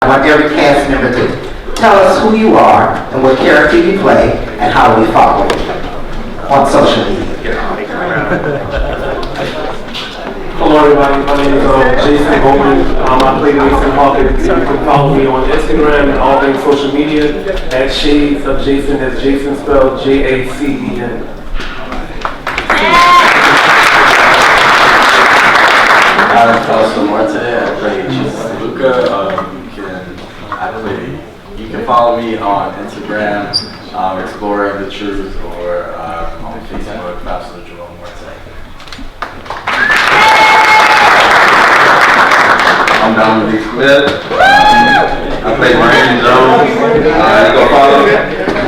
want every cast member to tell us who you are and what character you play and how we follow you on social media. Hello everybody, my name is Jason Bowman. I play Mason Hawkins. You can follow me on Instagram and all things social media at Shades of Jason. That's Jason spelled J-A-C-E-N. I'm Fausto Marte. I play Luca. You can follow me on Instagram, Exploring the Truth, or on Facebook, Fausto Jerome Marte. I'm Dominic Smith. I play Brandon Jones. You can follow me. I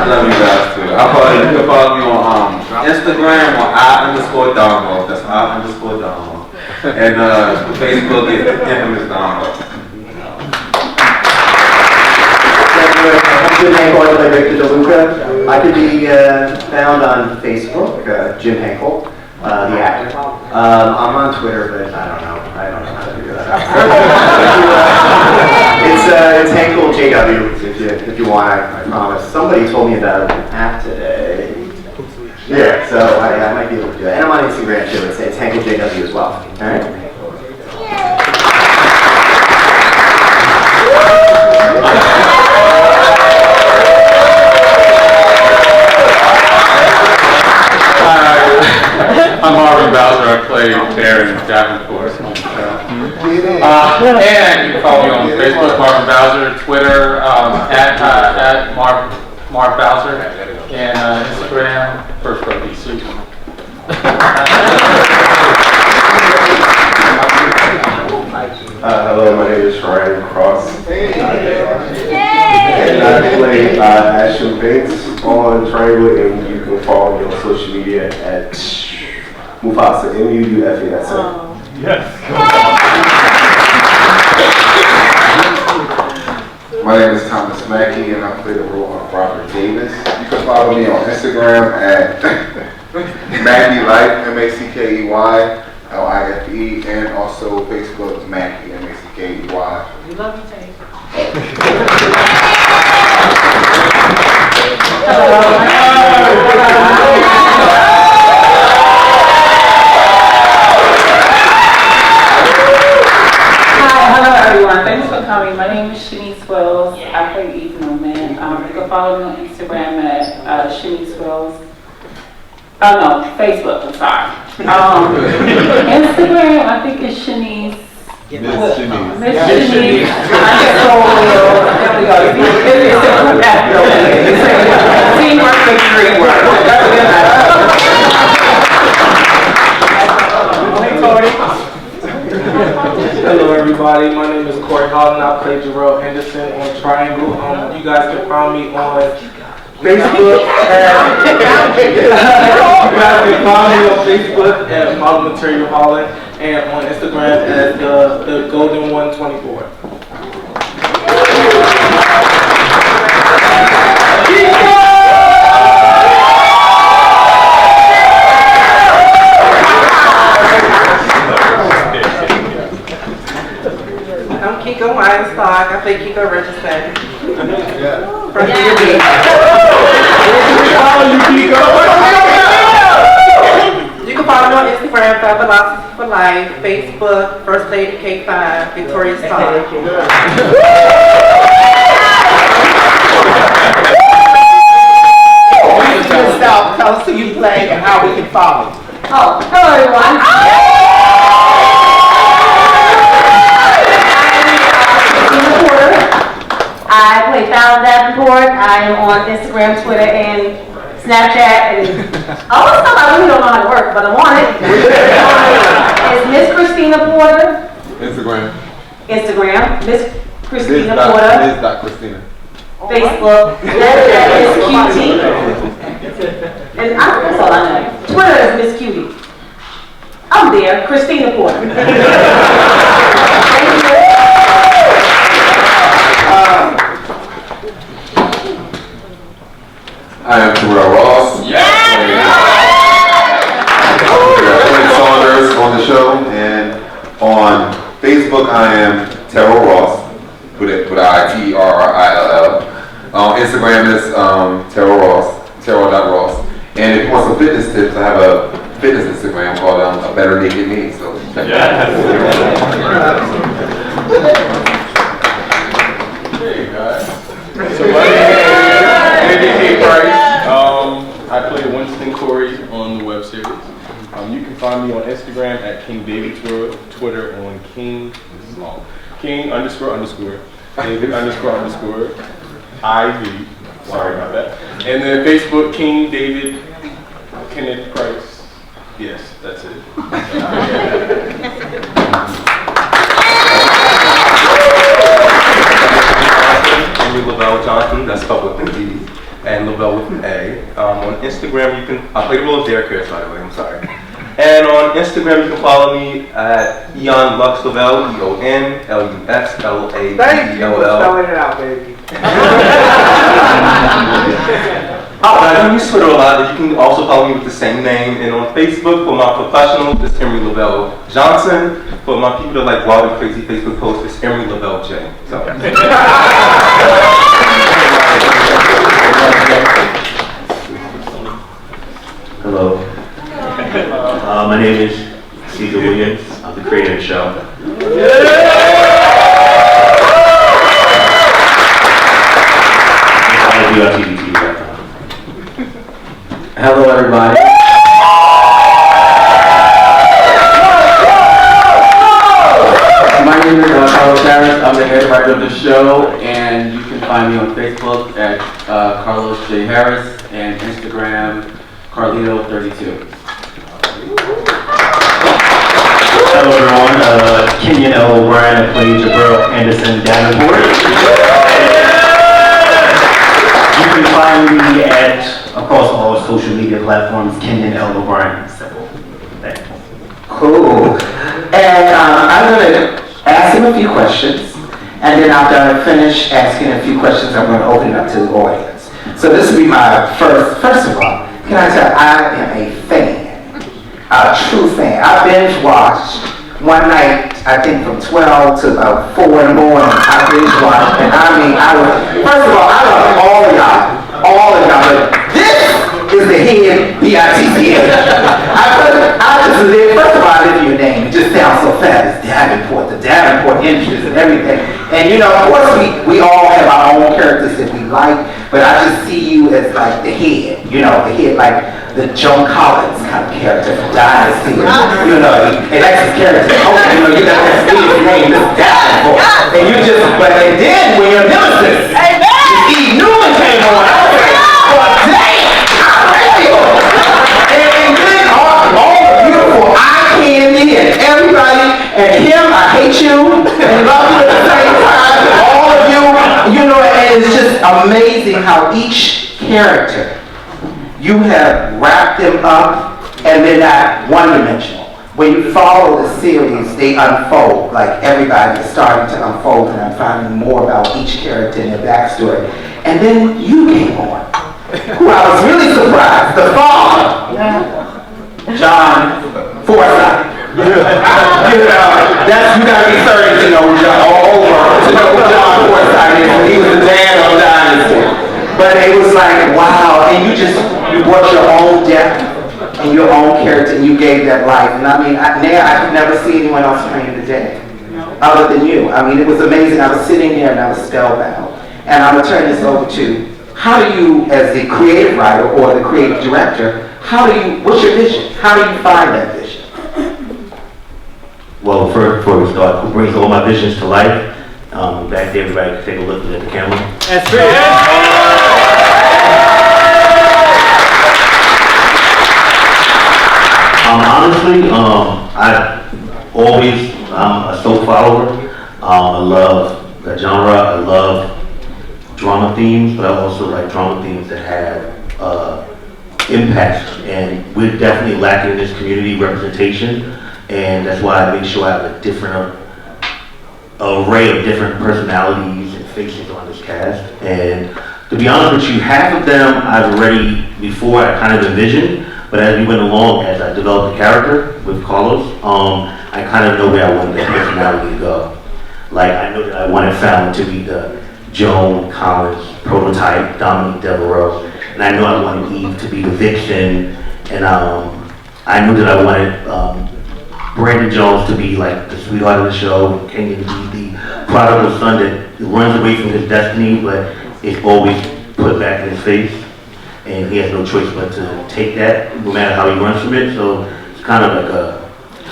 love you guys too. You can follow me on Instagram on I_Dongo. That's I_Dongo. And Facebook is Infamous Dongo. I'm Jim Henkel. I play Victor DeLuca. I could be found on Facebook, Jim Henkel, the actor. I'm on Twitter, but I don't know how to figure that out. It's Henkel JW if you want. I promise. Somebody told me about an app today. Yeah, so I might be able to do that. And I'm on Instagram too. It's Henkel JW as well. All right. I'm Marvin Bowser. I play Darren Davenport on the show. And you can follow me on Facebook, Marvin Bowser, Twitter, at Marv Bowser, and Instagram, First Pro DC. Hello, my name is Ryan Cross. And I play Ashton Bates on Triangle, and you can follow me on social media at Mufasa, M-U-U-F-A-S-A. Yes. My name is Thomas Mackey, and I play the role of Robert Davis. You can follow me on Instagram at Mackey Life, M-A-C-K-E-Y-L-I-F-E, and also Facebook Mackey, M-A-C-K-E-Y. We love you, Tay. Hello everyone, thanks for coming. My name is Shanice Wells. I play Eve Newman. You can follow me on Instagram at Shanice Wells. Oh no, Facebook, I'm sorry. Instagram, I think it's Shanice. Miss Shanice. There we go. Teamwork makes the dream work. Hello everybody, my name is Corey Holland. I play Jarrell Anderson on Triangle. You guys can find me on Facebook at Model Material Holland, and on Instagram as the Golden 124. I'm Kiko Weinstock. I play Kiko Richardson. You can follow me on Instagram, Philosophy for Life, Facebook, First Lady K5, Victoria Star. Yourself, tell us who you play and how we can follow. Oh, hello everyone. I play Fallon Davenport. I am on Instagram, Twitter, and Snapchat, and all the stuff I really don't know how to work, but I'm on it. It's Miss Christina Porter. Instagram, Miss Christina Porter. Christina. Facebook, Snapchat is QT. And that's all I know. Twitter is Miss Cutie. I'm there, Christina Porter. Thank you. I am Terrell Ross. Saunders on the show, and on Facebook I am Terrell Ross with I TERRILL. On Instagram is Terrell.Ross. And if you want some fitness tips, I have a fitness Instagram called A Better Naked Me. So check that out. So my name is ABK Price. I play Winston Corey on the web series. You can find me on Instagram at King David, Twitter on King, this is long, King __ David __ IV. Sorry about that. And then Facebook, King David Kenneth Price. Yes, that's it. Henry Lavelle Johnson, that's spelled with an E, and Lavelle with an A. On Instagram, you can, I play the role of Derek Harris, by the way, I'm sorry. And on Instagram, you can follow me at Eon Lux Lavelle, EONLUXLAVELL. Thank you for spelling it out, baby. I don't use Twitter a lot, but you can also follow me with the same name. And on Facebook, for my professional, it's Henry Lavelle Johnson. For my people that like wild and crazy Facebook posts, it's Henry Lavelle J. So. Hello. My name is Caesar Williams. I'm the creator of the show. Hello, everybody. My name is Carlos Harris. I'm the head writer of the show, and you can find me on Facebook at Carlos J. Harris and Instagram Carlito32. Hello everyone, Kenyon L. O'Brien. I play Jabril Anderson Davenport. You can find me across all social media platforms, Kenyon L. O'Brien. Simple. Thanks. Cool. And I'm going to ask him a few questions, and then after I finish asking a few questions, I'm going to open it up to the audience. So this will be my first of all, can I tell you, I am a fan. A true fan. I binge watched one night, I think from 12 to about 4 in the morning. I binge watched, and I mean, first of all, I love all of y'all, but this is the head B-I-T-C-H. I just live, first of all, I live your name. It just sounds so fast. It's Davenport, the Davenport interest and everything. And you know, of course, we all have our own characters that we like, but I just see you as like the head, like the Joan Collins kind of character from Dynasty. You know, Alexis character. Okay, you got that his name, this Davenport. And you just, and then when your nemesis, Steve Newman came on, I was like, well, damn, and then all the beautiful eye candy and everybody, and him, I hate you, and love you at the same time, all of you, and it's just amazing how each character, you have wrapped them up, and they're not one-dimensional. When you follow the series, they unfold, like everybody is starting to unfold, and I'm finding more about each character and their backstory. And then you came on, who I was really surprised, the father, John Forsythe. You gotta be 30 to know who John Forsythe is. He was the dad of Dynasty. But it was like, wow, and you brought your own depth and your own character, and you gave that life. And I mean, now I could never see anyone else playing today, other than you. I mean, it was amazing. I was sitting there and I was spellbound. And I'm gonna turn this over to, how do you, as the creative writer or the creative director, what's your vision? How do you find that vision? Well, before we start, who brings all my visions to life? Back there, everybody can take a look at the camera. That's great. Honestly, I'm a soap follower. I love the genre. I love drama themes, but I also like drama themes that have impact. And we're definitely lacking in this community representation, and that's why I make sure I have a different array of different personalities and faces on this cast. And to be honest with you, half of them I've already before I kind of envisioned. But as we went along, as I developed the character with Carlos, I kind of know where I wanted that personality to go. Like, I know that I wanted Fallon to be the Joan Collins, Prototype, Dominique Devereaux, and I knew I wanted Eve to be the vixen, and I knew that I wanted Brandon Jones to be like the sweetheart of the show, Kenyon to be the prodigal son that runs away from his destiny, but is always put back in his face, and he has no choice but to take that, no matter how he runs from it. So it's kind of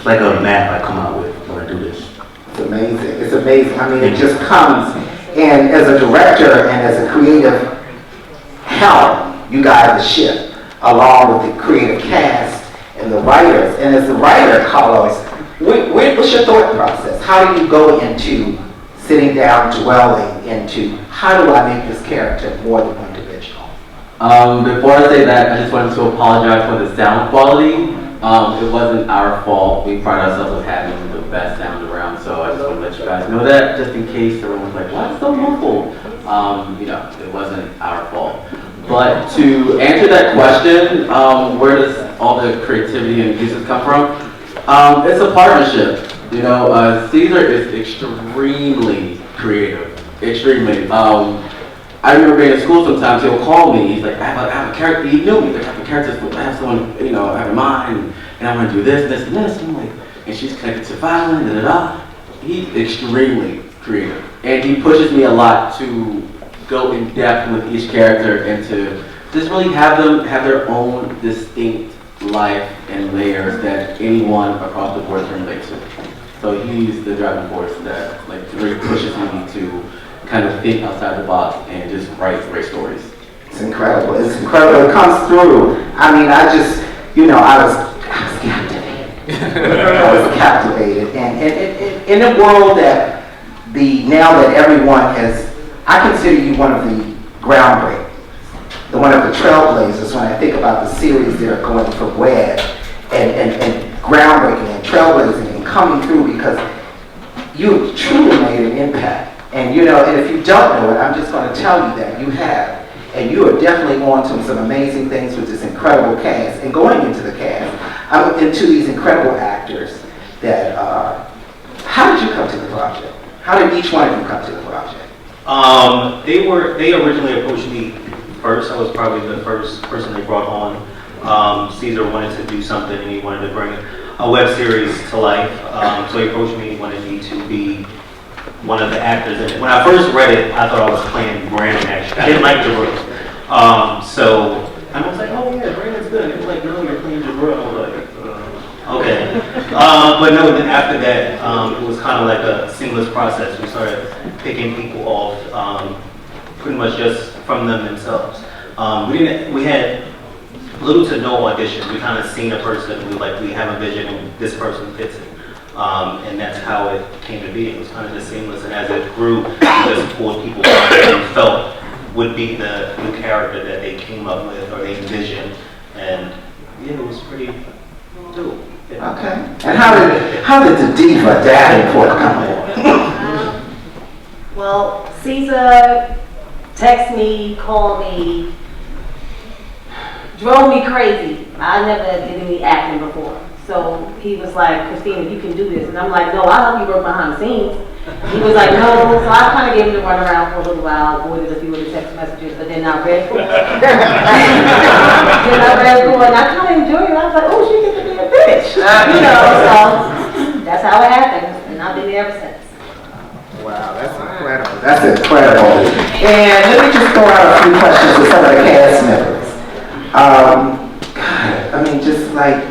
like a map I come out with when I do this. It's amazing. It's amazing. I mean, it just comes, and as a director and as a creative helm, you guide the ship along with the creative cast and the writers. And as the writer, Carlos, what's your thought process? How do you go into sitting down, dwelling into how do I make this character more than one dimensional? Before I say that, I just wanted to apologize for the sound quality. It wasn't our fault. We pride ourselves on having the best sound around, so I just want to let you guys know that, just in case everyone's like, why it's so muffled? It wasn't our fault. But to answer that question, where does all the creativity and pieces come from? It's a partnership. Caesar is extremely creative. Extremely. I remember being in school sometimes, he'll call me, he's like, I have a character, he knew me, like, I have a character, I have someone, I have in mind, and I want to do this, this, and this, and I'm like, and she's connected to violin, da-da-da. He's extremely creative, and he pushes me a lot to go in depth with each character and to just really have them have their own distinct life and layers that anyone across the board can relate to. So he's the driving force that really pushes me to kind of think outside the box and just write great stories. It's incredible. It's incredible. It comes through. I mean, I was captivated. I was captivated. And in a world that now that everyone has, I consider you one of the groundbreakers, one of the trailblazers when I think about the series that are going from Wed and groundbreaking and trailblazing and coming through, because you truly made an impact. And and if you don't know it, I'm just going to tell you that you have. And you are definitely on to some amazing things with this incredible cast. And going into the cast, I'm into these incredible actors that, how did you come to the project? How did each one of you come to the project? They originally approached me first. I was probably the first person they brought on. Caesar wanted to do something and he wanted to bring a web series to life. So he approached me, he wanted me to be one of the actors in it. When I first read it, I thought I was playing Brandon actually. I didn't like Jabril. So I was like, oh yeah, Brandon's good. He was like, no, you're playing Jabril. I was like, okay. But no, then after that, it was kind of like a seamless process. We started picking people off pretty much just from them themselves. We had little to no auditions. We kind of seen a person, we have a vision and this person fits it. And that's how it came to be. It was kind of just seamless, and as it grew, we just pulled people that we felt would be the new character that they came up with or they envisioned, and yeah, it was pretty dope. Yeah. Okay. And how did the diva Davenport come on? Well, Caesar texted me, called me, drove me crazy. I never did any acting before. So he was like, Christina, you can do this. And I'm like, no, I'll help you work behind the scenes. He was like, no. So I kind of gave him the runaround for a little while, avoided a few of the text messages, but then I read through. And I kind of enjoyed it. I was like, oh, she gets to be a bitch. So that's how it happened. And I've been there ever since. Wow, that's incredible. That's incredible. And let me just throw out a few questions to some of the cast members. God, I mean, just like,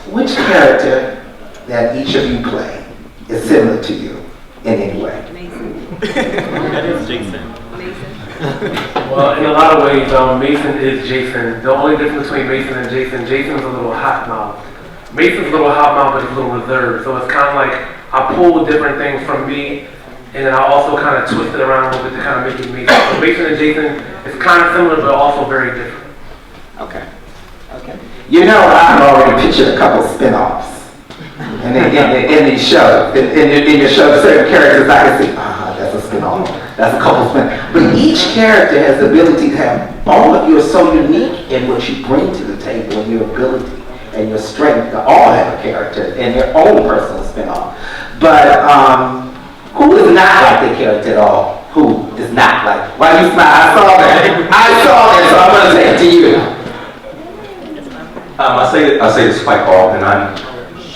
which character that each of you play is similar to you in any way? Mason. That is Jason. Well, in a lot of ways, Mason is Jason. The only difference between Mason and Jason's a little hot mouth. Mason's a little hot mouth, but he's a little reserved. So it's kind of like I pull different things from me, and then I also kind of twist it around a little bit to kind of make it Mason. So Mason and Jason is kind of similar, but also very different. Okay. Okay. I've already pictured a couple spin-offs. And in these shows, in your show, certain characters I can see, that's a spin-off. That's a couple spin-offs. But each character has the ability to have, all of you are so unique in what you bring to the table and your ability and your strength to all have a character and their own personal spin-off. But who is not like their character at all? who is not like, why you smile? I saw that, so I'm gonna take it to you. I say this quite often. I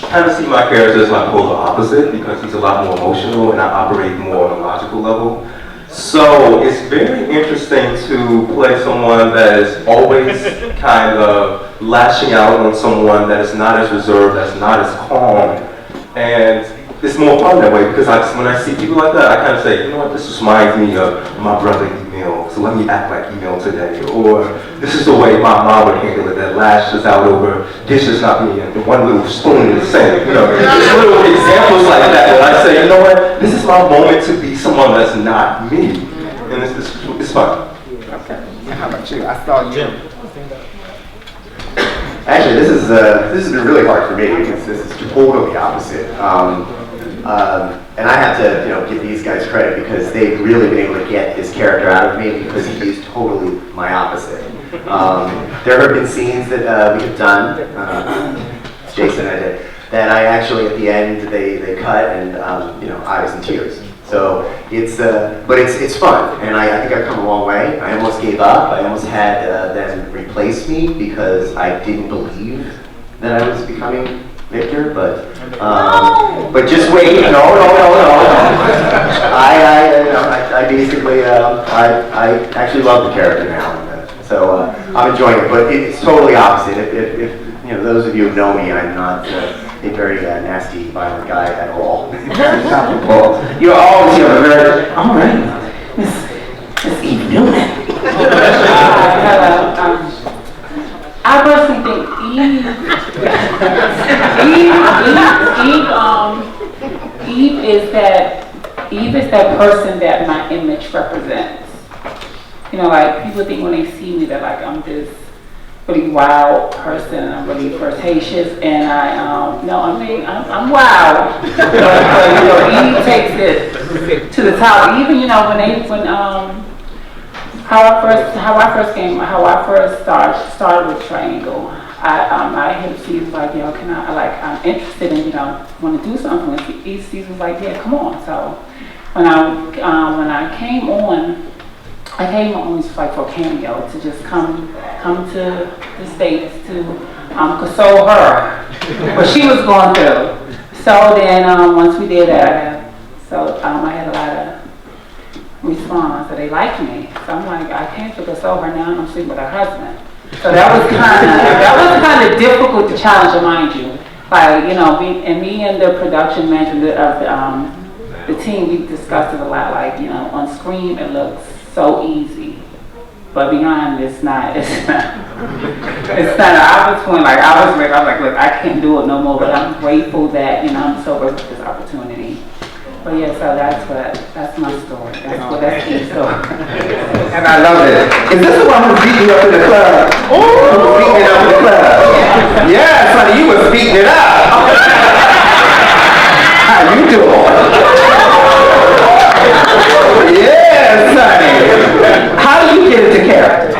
kind of see my character as my polar opposite because he's a lot more emotional and I operate more on a logical level. So it's very interesting to play someone that is always kind of lashing out on someone that is not as reserved, that's not as calm. And it's more fun that way because when I see people like that, I kind of say, you know what, this reminds me of my brother email, so let me act like email today. Or this is the way my mom would handle it, that lashes out over dishes not being in one little spoon in the sink. You know, just little examples like that. And I say, you know what, this is my moment to be someone that's not me. And it's fun. Okay. How about you? I saw you. Actually, this has been really hard for me because this is totally opposite. And I have to, give these guys credit because they've really been able to get this character out of me because he is totally my opposite. There have been scenes that we have done, Jason and I did, that I actually at the end they cut and I was in tears. So but it's fun, and I think I've come a long way. I almost gave up. I almost had them replace me because I didn't believe that I was becoming Victor. But just wait. No. I basically I actually love the character now, so I'm enjoying it. But it's totally opposite. If those of you who know me, I'm not a very nasty, violent guy at all. You're always very, all right, Miss Eve Newman. I personally think Eve is that person that my image represents. Like people think when they see me that like I'm this really wild person, I'm really flirtatious, and I'm wild. But Eve takes it to the top. Even how I first started with Triangle, I hit Steve like, I'm interested in, want to do something with you. Steve was like, yeah, come on. So when I came on just like for a cameo to just come to the States to console her, what she was going through. So then once we did that, I had a lot of response that they liked me. So I'm like, I came to console her now and I'm sleeping with her husband. So that was kind of difficult to challenge, mind you. Like, me and the production manager of the team, we discussed it a lot. Like, on screen it looks so easy, but behind it's not. It's not. I was feeling like I was like, look, I can't do it no more. But I'm grateful that I'm so grateful for this opportunity. But yeah, so that's my story. That's the story. And I love it. Is this the one who beat me up in the club? Who beat me up in the club? Yeah, honey, you was beating it up. How you doing? Yes, honey. How do you get into character?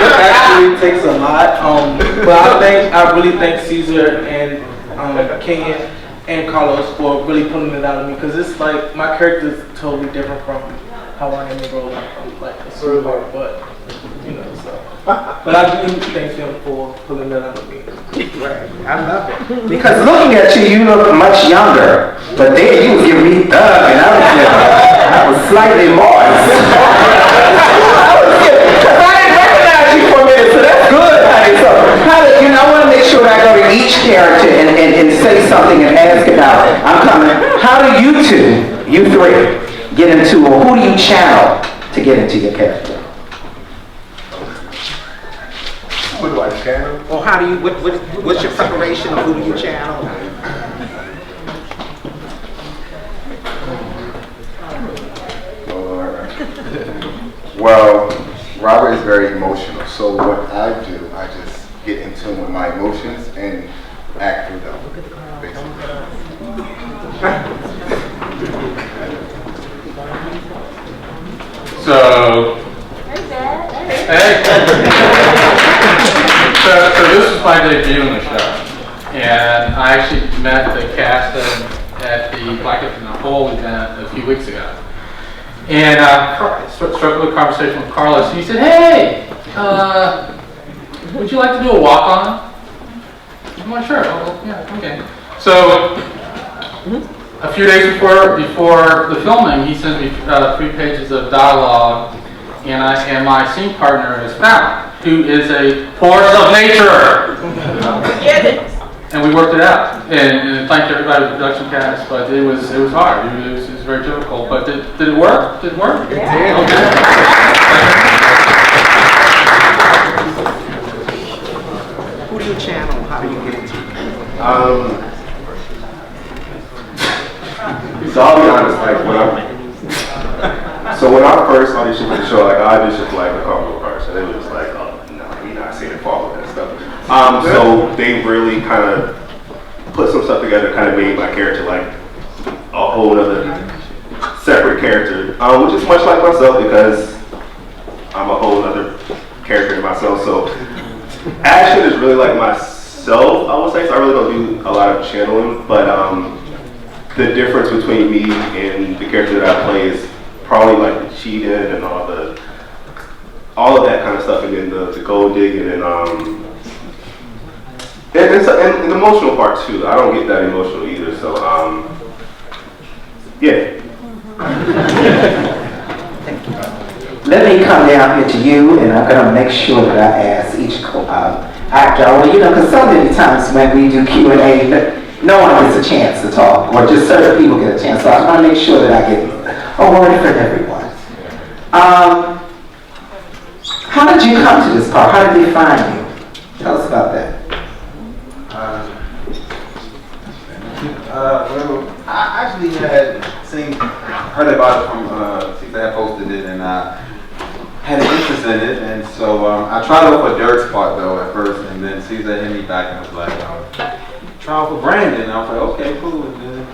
It actually takes a lot, but I really thank Caesar and Kenyon and Carlos for really pulling it out of me, because it's like my character is totally different from how I am in real life. I'm like a sweetheart, but so. But I do thank them for pulling that out of me. Right, I love it. Because looking at you, you look much younger, but then you was giving me thug, and I was slightly moist. Because I didn't recognize you for a minute, so that's good, honey. So, I want to make sure that I go to each character and say something and ask about it. I'm coming. How do you three, get into, or who do you channel to get into your character? Who do I channel? Or how do you, what's your preparation, or who do you channel? Well, Robert is very emotional, so what I do, I just get in tune with my emotions and act through them, basically. So, so this was my debut in the show, and I actually met the cast at the Black Up in the Hole event a few weeks ago. And struck up a conversation with Carlos. He said, "Hey, would you like to do a walk-on?" I'm like, "Sure, yeah, okay." So a few days before the filming, he sent me 3 pages of dialogue, and my scene partner is Fallon, who is a force of nature. Get it? And we worked it out, and thanked everybody at the production cast. But it was hard. It was very difficult. But did it work? Did it work? It did. Okay. Who do you channel? How do you get into it? So I'll be honest, like when I first auditioned for the show, like I auditioned for like a comical parts, and it was like, oh no, you're not seeing it fall and stuff. So they really kind of put some stuff together, kind of made my character like a whole other separate character, which is much like myself because I'm a whole other character in myself. So action is really like myself, I would say. So I really don't do a lot of channeling, but the difference between me and the character that I play is probably like the cheating and all of that kind of stuff, and then the gold digging and the emotional part too. I don't get that emotional either. So yeah. Let me come down here to you, and I'm going to make sure that I ask each actor, well, you know, because so many times when we do Q&A, no one gets a chance to talk, or just certain people get a chance. So I want to make sure that I get a word for everyone. How did you come to this part? How did they find you? Tell us about that. Well, I actually had heard about it from Caesar had posted it, and I had an interest in it, and so I tried out for Derek's part though at first, and then Caesar hit me back and was like, "Try out for Brandon." And I was like, "Okay, cool." And then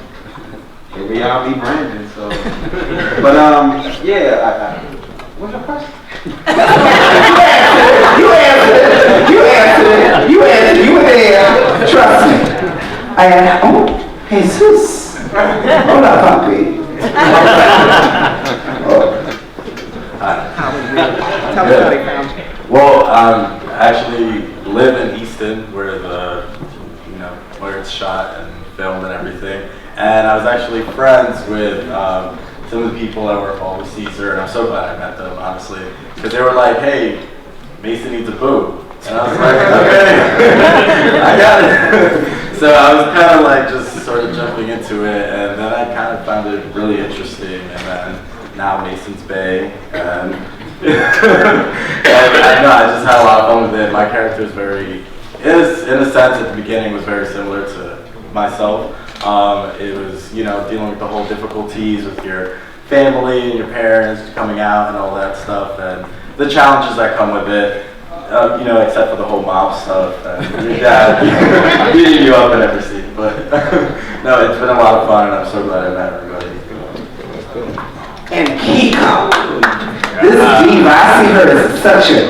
here we are, me Brandon. So, but yeah, what's your question? You answered. You were there. Trust me. And Jesus. Hold up, puppy. Tell me how they found you. Well, actually live in Easton, where where it's shot and filmed and everything. And I was actually friends with some of the people that were involved with Caesar, and I'm so glad I met them, honestly, because they were like, "Hey, Mason needs a boo," and I was like, "Okay, I got it." So I was kind of like just sort of jumping into it, and then I kind of found it really interesting, and then now Mason's Bay, and I just had a lot of fun with it. My character is in a sense at the beginning was very similar to myself. It was, dealing with the whole difficulties with your family and your parents coming out and all that stuff, and the challenges that come with it, except for the whole mob stuff and your dad beating you up and everything. But no, it's been a lot of fun, and I'm so glad I met everybody. And Kiko, this diva, I see her as such a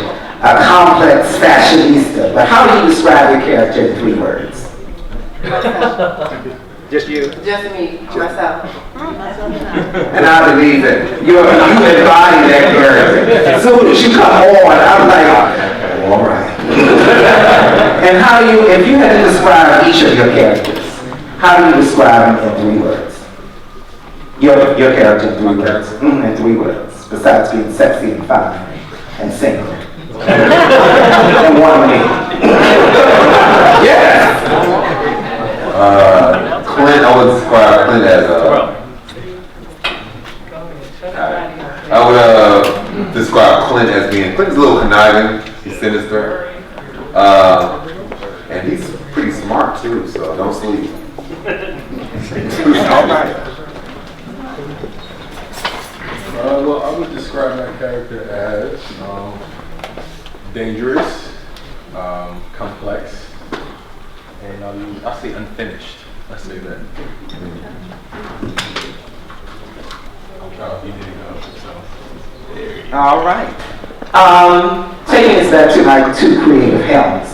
complex fashionista, but how do you describe your character in 3 words? Just you? Just me, myself. And I believe it. You embody that character. As soon as you come on, I'm like, all right. And how do you, if you had to describe each of your characters, how do you describe them in 3 words? Your character in 3 words. In 3 words. Besides being sexy and fine and single. And one me. Yes! Clint, I would describe Clint as describe Clint as being, Clint's a little conniving, he's sinister, and he's pretty smart too, so don't sleep. All right. Well, I would describe my character as dangerous, complex, and I'll say unfinished. Let's say that. I'm trying to be there now, so there you go. All right. Taking us back to my 2 creative helms.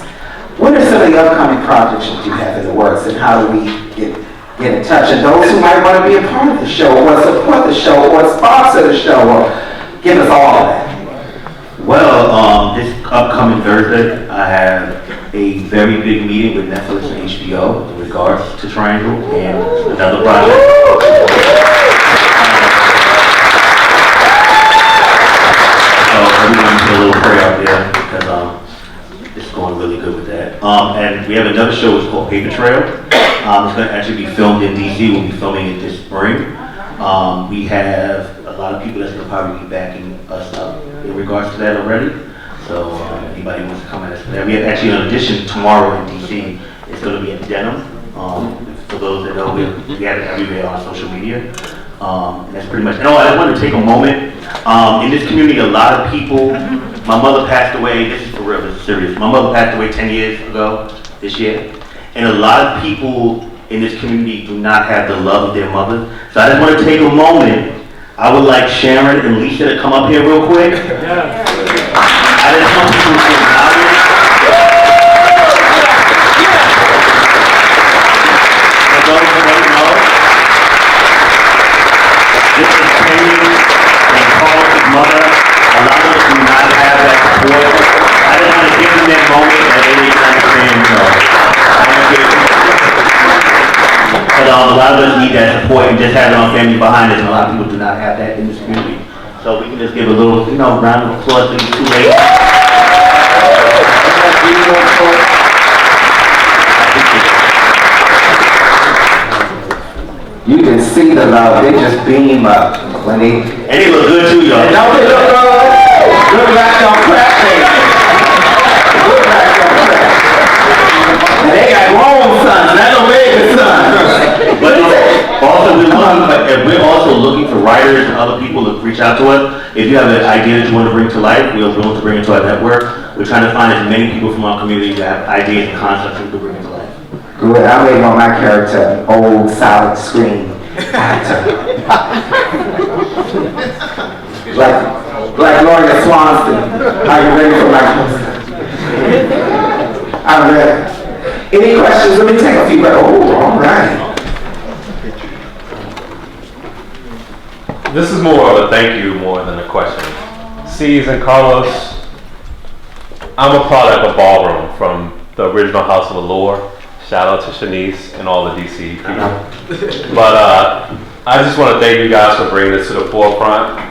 what are some of the upcoming projects that you have in the works, and how do we get in touch? And those who might want to be a part of the show, or support the show, or sponsor the show, or give us all of that. Well, this upcoming Thursday, I have a very big meeting with Netflix and HBO in regards to Triangle and another project. So everyone put a little prayer out there because it's going really good with that. And we have another show, it's called Paper Trail. It's going to actually be filmed in DC. We'll be filming it this spring. We have a lot of people that's going to probably be backing us up in regards to that already. So anybody wants to come at us for that. We have actually an audition tomorrow in DC. It's going to be at Denim. For those that know, we have it everywhere on social media. That's pretty much. And I want to take a moment. In this community, a lot of people. My mother passed away. This is for real. This is serious. My mother passed away 10 years ago this year, and a lot of people in this community do not have the love of their mother. So I just want to take a moment. I would like Sharon and Lisa to come up here real quick. I just want people to acknowledge. For those who don't know, this is Penny and Carl's mother. A lot of us do not have that support. I just want to give them that moment that they need to understand, But a lot of us need that support and just having our family behind us, and a lot of people do not have that in this community. So we can just give a little, round of applause to these two ladies. You can see the love, they just beam up when they... And they look good too, y'all. Don't they look good? Look like on crack, baby. Look like on crack. And they got grown sons, not no baby sons. But also, we're also looking for writers and other people to reach out to us. If you have an idea that you want to bring to life, we're willing to bring it to our network. We're trying to find as many people from our community that have ideas and concepts we can bring it to life. Good, I'm waiting on my character, an old solid screen actor. like Gloria Swanson. Are you ready for my question? I'm ready. Any questions? Let me take a few. Oh, all right. This is more of a thank you more than a question. C's and Carlos, I'm a product of Ballroom from the original House of Allure. Shout out to Shanice and all the DC people. But I just want to thank you guys for bringing this to the forefront.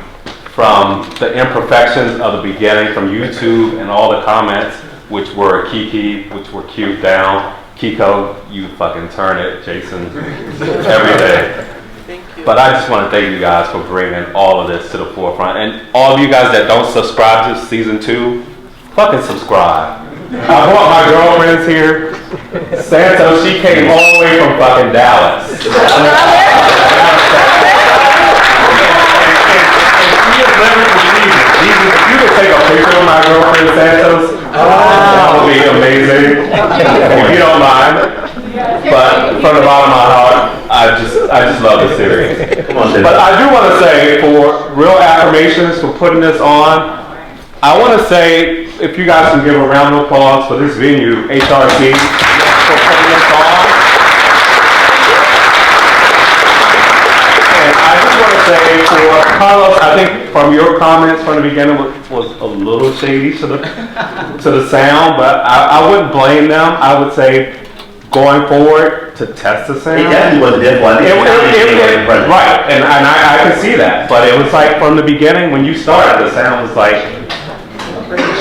From the imperfections of the beginning, from YouTube and all the comments, which were Kiki, which were cute down. Kiko, you fucking turn it. Jason, everything. But I just want to thank you guys for bringing all of this to the forefront. And all of you guys that don't subscribe to season 2, fucking subscribe. I want my girlfriends here. Santos, she came all the way from fucking Dallas. And she is living for Jesus. Jesus, if you could take a picture of my girlfriend Santos, that would be amazing. If you don't mind. But from the bottom of my heart, I just love the series. But I do want to say, for Real Affirmations for putting this on, I want to say, if you guys can give a round of applause for this venue, HRC, for putting this on. And I just want to say, for Carlos, I think from your comments from the beginning was a little shady to the sound, but I wouldn't blame them. I would say, going forward, to test the sound. It definitely wasn't that one. Right, and I can see that. But it was like from the beginning, when you started, the sound was like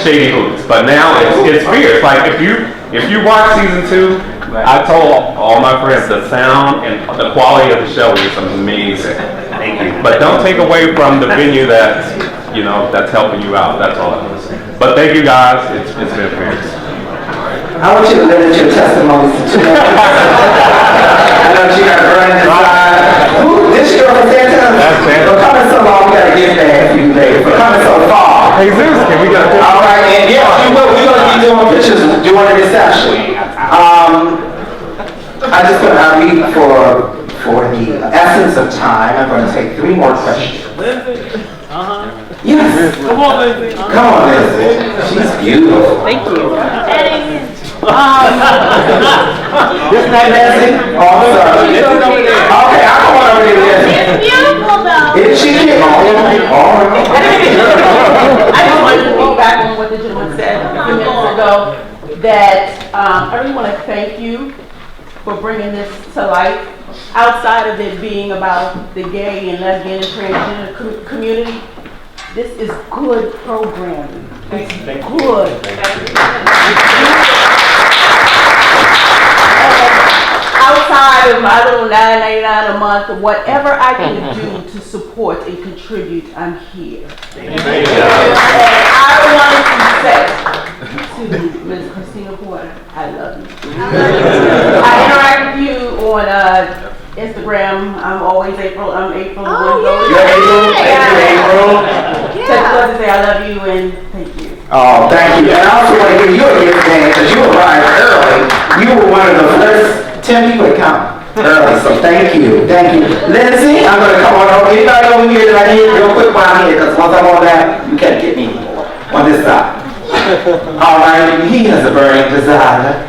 shady hoops. But now it's fierce. Like if you watch season 2, I told all my friends the sound and the quality of the show is amazing. Thank you. But don't take away from the venue that's helping you out. That's all it is. But thank you guys. It's been fierce. I want you to limit your testimony to 2 minutes. I know you got burning inside. Ooh, this girl from Santa. That's Santa. For coming so long, we gotta get there a few days. For coming so far. Hey Zeus, can we get a picture? All right, and yes, we're gonna be doing pictures during the reception. I just want to read for the essence of time. I'm going to take 3 more questions. Yes. Come on, Lizzie. Come on, Lizzie. She's beautiful. Thank you. This not Nancy? Oh, I'm sorry. Okay, I'll come on over here. It's beautiful though. Is she cute? I just wanted to go back on what the gentleman said a few minutes ago, that I really want to thank you for bringing this to life. Outside of it being about the gay and lesbian and transgender community, this is good programming. It's good. Outside of my little $9.99 a month, whatever I can do to support and contribute, I'm here. And I wanted to say to Ms. Christina Porter, I love you. I interact with you on Instagram. I'm always April. I'm April. You're April? April? Just want to say I love you and thank you. Oh, thank you. And I also want to give you a gift, Dan, because you arrived early. You were one of the first 10 people to come early, so thank you. Thank you. Lindsay, I'm going to come on over. Anybody over here that I need real quick while I'm here, because once I'm on that, you can't get me anymore. On this side. All right, he has a burning desire.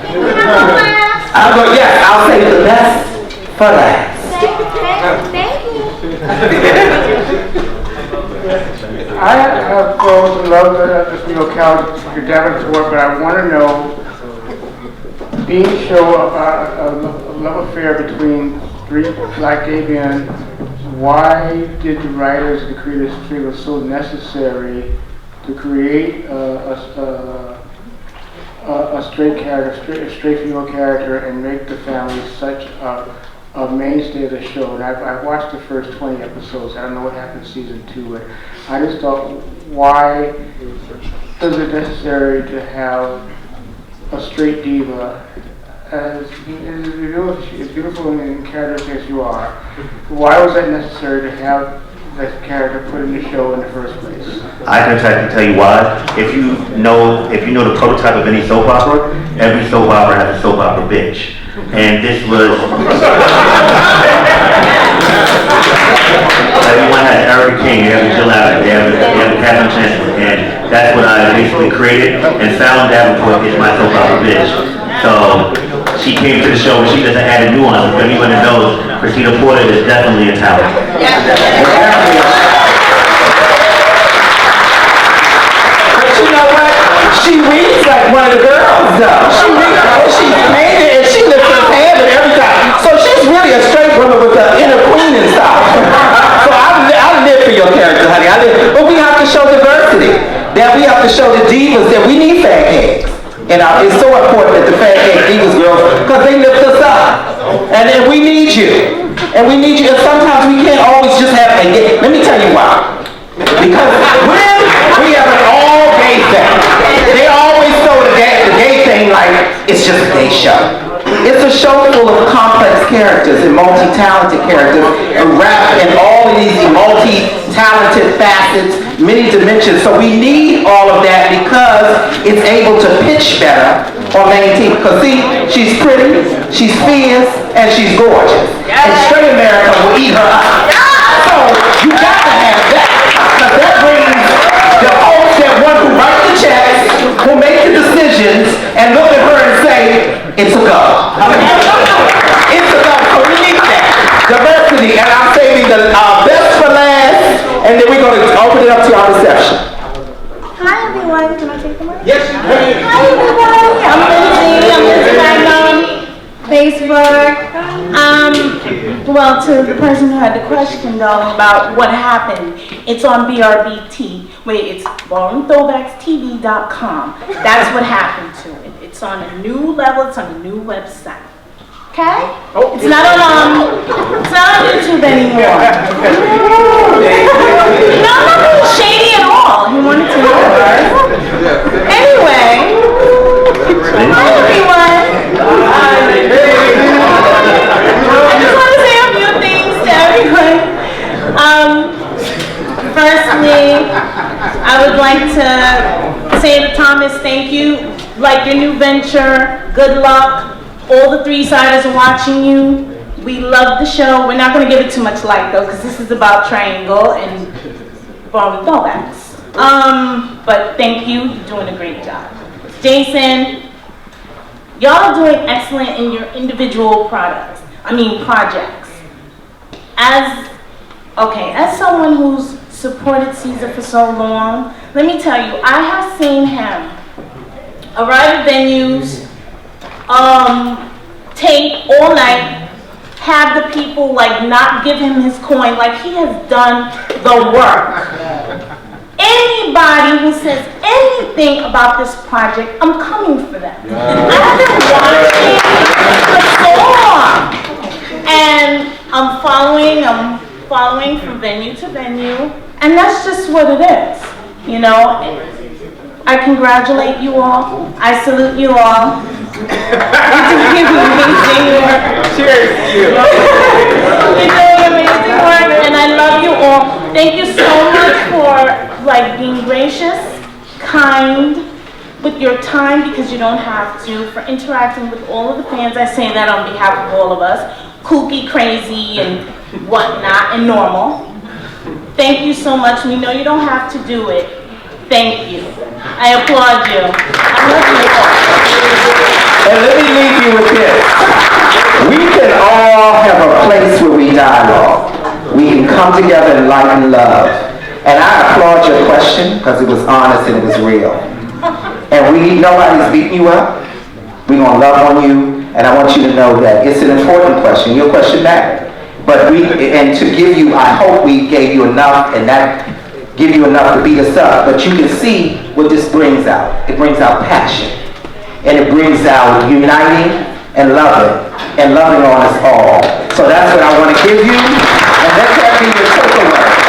I'm going, yes, I'll say the best for last. Thank you. I have goals and love this count your Davenport, but I want to know, being a show about a love affair between three black gay men, why did the writers and creators feel it so necessary to create a straight character, a straight female character, and make the family such a mainstay of the show? And I've watched the first 20 episodes. I don't know what happened in season 2, but I just thought, why is it necessary to have a straight diva as beautiful in character as you are? Why was that necessary to have that character put in the show in the first place? I can tell you why. If you know the prototype of any soap opera, every soap opera has a soap opera bitch. And this was everyone has Erica King, they have Jill Allen, they have Catherine Chancellor, and that's what I basically created. And Fallon Davenport is my soap opera bitch. So she came to the show and she just added nuance. If anyone that knows, Christina Porter is definitely a talent. But you know what? She reads like one of the girls, though. She's amazing, and she lifts her hand and every time. So she's really a straight woman with the inner queen inside. So I live for your character, honey. But we have to show diversity. That we have to show the divas that we need fat cakes. And it's so important that the fat cake divas girls, because they lift us up. And then we need you. And we need you. And sometimes we can't always just have a gay. Let me tell you why. Because when we have an all gay thing, they always throw the gay thing like it's just a gay show. It's a show full of complex characters and multi-talented characters and wrapped in all of these multi-talented facets, many dimensions. So we need all of that because it's able to pitch better or maintain. Because see, she's pretty, she's fierce, and she's gorgeous. And straight America will eat her up. So you got to have that. Because that brings the folks that want to write the checks, who make the decisions, and look at her and say, it's a go. It's a go. So we need that. Diversity. And I'm saving the best for last, and then we're going to open it up to our reception. Hi everyone, can I take the mic? Yes, you can. Hi everyone, I'm Lindsay on Facebook. Well, to the person who had the question though about what happened, it's on BRBT. Wait, it's BallroomThrowbacksTV.com. That's what happened to it. It's on a new level, it's on a new website. Okay? It's not on YouTube anymore. No, nothing shady at all. You wanted to know, right? Anyway, hi everyone. I just want to say a few things to everyone. Firstly, I would like to say to Thomas, thank you. Like your new venture, good luck. All the three-siders are watching you. We love the show. We're not going to give it too much light though, because this is about Triangle and Ballroom Throwbacks. But thank you. You're doing a great job. Jason, Y'all are doing excellent in your individual projects. As someone who's supported Caesar for so long, let me tell you, I have seen him arrive at venues, take all night, have the people not give him his coin, he has done the work. Anybody who says anything about this project, I'm coming for them. I've been watching the song, and I'm following from venue to venue, and that's just what it is, you know. I congratulate you all. I salute you all. You're doing amazing work. Cheers to you. You're doing amazing work, and I love you all. Thank you so much for being gracious, kind with your time, because you don't have to, for interacting with all of the fans. I say that on behalf of all of us, kooky, crazy, and whatnot, and normal. Thank you so much. We know you don't have to do it. Thank you. I applaud you. I love you all. And let me leave you with this. We can all have a place where we dialogue. We can come together in light and love. And I applaud your question because it was honest and it was real. And nobody's beating you up. We're going to love on you. And I want you to know that it's an important question. Your question mattered. But to give you, I hope we gave you enough, and that give you enough to beat us up. But you can see what this brings out. It brings out passion. And it brings out uniting and loving on us all. So that's what I want to give you. And let that be your takeaway.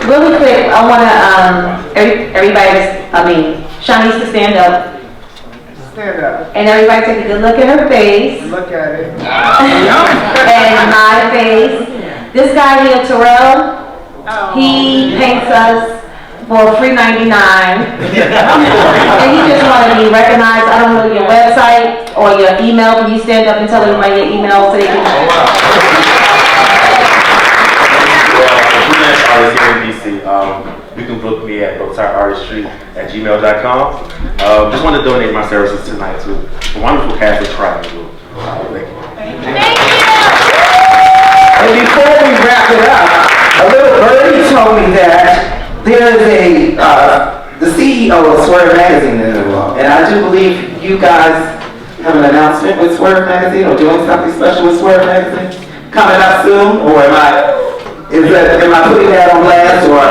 Really quick, I want to, Shanice to stand up. Stand up. And everybody take a good look at her face. Look at it. And my face. This guy here, Terrell, he paints us for $3.99. And he just wanted to be recognized. I don't know your website or your email. Can you stand up and tell everybody your email so they can... Artist here in DC. You can book me at booktartartistry@gmail.com. Just want to donate my services tonight to a wonderful cast of Triangle. Thank you. And before we wrap it up, a little birdie told me that there is the CEO of Swerve Magazine in the world. And I do believe you guys have an announcement with Swerve Magazine or doing something special with Swerve Magazine coming up soon, or am I putting that on blast, or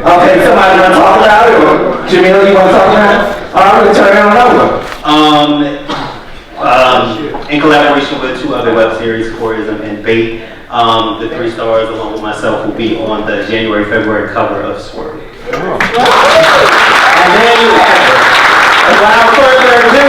okay, somebody want to talk about it, or Jamil, you want to talk about it? I'm going to turn it on over. In collaboration with 2 other web series, Tourism and Bait, the 3 stars along with myself will be on the January-February cover of Swerve. And there you have it. And without further ado,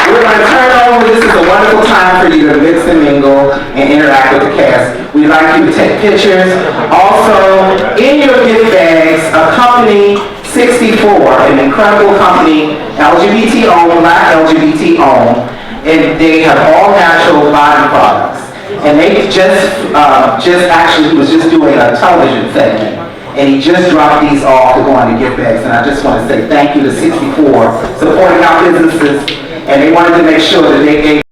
we're going to turn over. This is a wonderful time for you to mix and mingle and interact with the cast. We'd like you to take pictures. Also, in your gift bags, a company 64, an incredible company, LGBT owned, Black LGBT owned, and they have all natural body products. And they he was just doing a television segment, and he just dropped these off to go on the gift bags. And I just want to say thank you to 64 supporting our businesses, and they wanted to make sure that they gave